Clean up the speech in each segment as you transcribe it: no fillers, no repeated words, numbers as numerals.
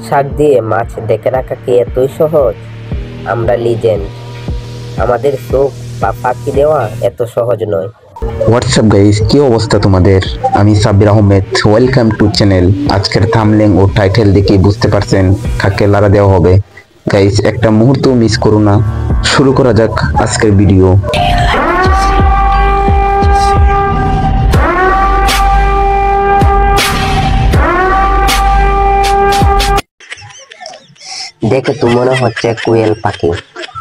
শাক দিয়ে মাছ ডেকে রাখা কি এতই সহজ? আমরা লিজেন্ড, আমাদের চোখ বা ফাঁকি দেওয়া এত সহজ নয়। হোয়াটসঅ্যাপ গাইস, কি অবস্থা তোমাদের? আমি Sabbir Ahmed, welcome to channel. আজকের থাম্বনেল ও টাইটেল দেখে বুঝতে পারছেন কাকে লারা দেওয়া হবে। গাইস, একটা মুহূর্ত মিস করো না। শুরু করা যাক আজকের ভিডিও। দেখে তো মনে হচ্ছে কোয়েল পাখি,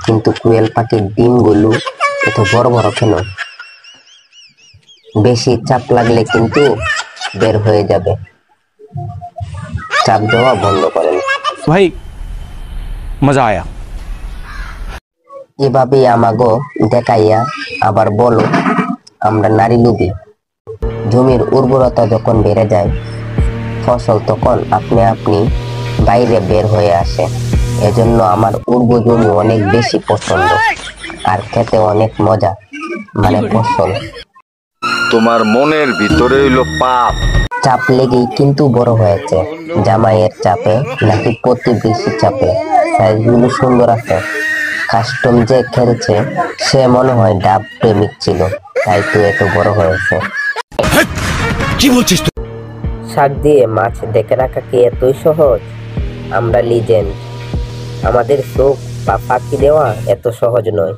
কিন্তু কোয়েল পাখির ডিমগুলো এত বড় বড় কেন? বেশি চাপ লাগলে কিন্তু বের হয়ে যাবে। চাপ দেওয়া বন্ধ করেন ভাই, মজা আয়া। এভাবেই আমাগো দেখাইয়া আবার বলো আমরা নারী লোভী। জমির উর্বরতা যখন বেড়ে যায়, ফসল তখন আপনি আপনি বাইরে বের হয়ে আসে। এজন্য আমার উর্বর জমি অনেক বেশি পছন্দ, আর খেতে অনেক মজা। মানে ফসল তোমার মনের ভিতরে হইলো পাপ। চাপ লেগেই কিন্তু বড় হয়েছে, জামাইয়ের চাপে নাকি প্রতিবেশী চাপে। সাইজগুলো সুন্দর আছে। কাস্টম যে খেলছে সে মনে হয় ডাব প্রেমিক ছিল, তাই তো এত বড় হয়েছে। কি বলছিস তুই? শাক দিয়ে মাছ ডেকে রাখা কি এতই সহজ? আমরা লিজেন্ড, আমাদের চোখ বা ফাঁকি দেওয়া এত সহজ নয়।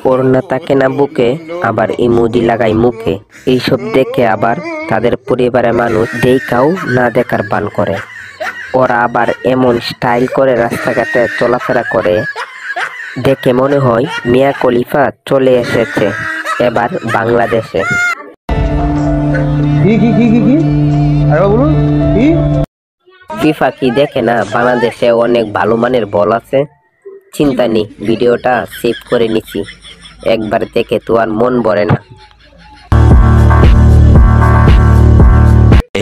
করোনা তাকে না বুকে, আবার ইমোজি লাগাই মুখে। এইসব দেখে আবার তাদের পরিবারের মানুষ দেখাও না দেখার বান করে। ওরা আবার এমন স্টাইল করে রাস্তাঘাটে চলাফেরা করে, দেখে মনে হয় মিয়া খলিফা চলে এসেছে এবার বাংলাদেশে। ফিফা কি দেখে না বাংলাদেশে অনেক ভালো মানের বল আছে? চিন্তা নেই, ভিডিওটা সেভ করে নিছি, একবার দেখে তো আর মন ভরে না।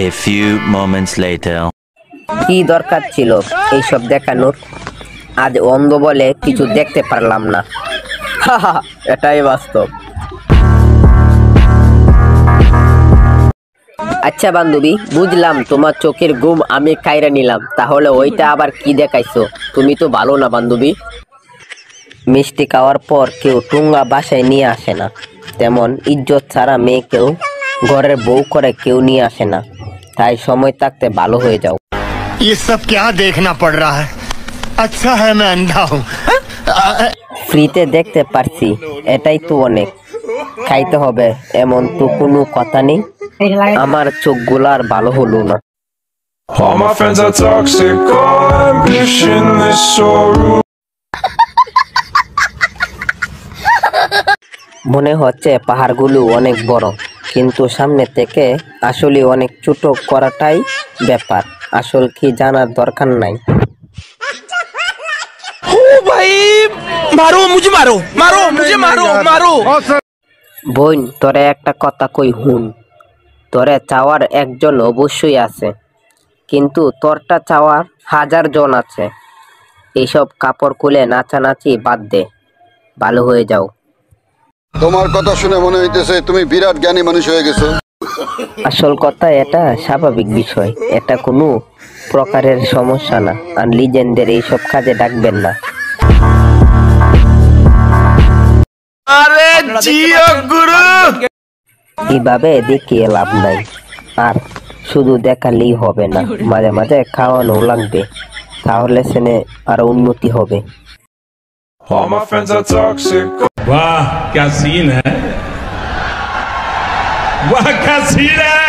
A few moments later. কি দরকার ছিল এইসব দেখানোর? আজ অন্ধ বলে কিছু দেখতে পারলাম না। এটাই বাস্তব। আচ্ছা বান্ধবী, বুঝলাম তোমার চোখের ঘুম আমি কাইরা নিলাম, তাহলে ওইটা আবার কি দেখাইছো? তুমি তো ভালো না বান্ধবী। মিষ্টি খাওয়ার পর কেউ টুঙ্গা বাসায় নিয়ে আসে না, তেমন ইজ্জত ছাড়া মেয়েকেও ঘরের বউ করে কেউ নিয়ে আসে না। তাই সময় থাকতে ভালো হয়ে যাও। ये सब क्या देखना पड़ रहा है? अच्छा है मैं अंधा हूँ। ফ্রিতে দেখতে পারছি, এটাই তো অনেক। খাইতে হবে এমন তো কোনো কথা নেই। আমার চোখগুলার ভালো হলো না। All my friends are toxic, all ambitionless, so rude. মনে হচ্ছে পাহাড়গুলো অনেক বড়, কিন্তু সামনে থেকে আসলে অনেক ছোট করাটাই ব্যাপার। আসল কি জানার দরকার নাই। বোন, তোরে একটা কথা কই হুন। তোরে চাওয়ার একজন অবশ্যই আছে, কিন্তু তোরটা চাওয়ার 1000 জন আছে। এইসব কাপড় খুলে নাচানাচি বাদ দে, ভালো হয়ে যাও। তোমার কথা শুনে মনে হইতেছে তুমি বিরাট জ্ঞানী মানুষ হয়ে গেছো। আসল কথা এটা স্বাভাবিক বিষয়, এটা কোনো প্রকারের সমস্যা না। আর লিজেন্ডের এইসব কাজে ডাকবেন না। আরে জিও গুরু, এইভাবে দেখিয়ে লাভ নাই। আর শুধু দেখালেই হবে না, মাঝে মাঝে খাওয়ানো লাগবে, তাহলে সেনে আরো উন্নতি হবে। All my friends are toxic. वाह क्या सीन है, वाह क्या सीन है।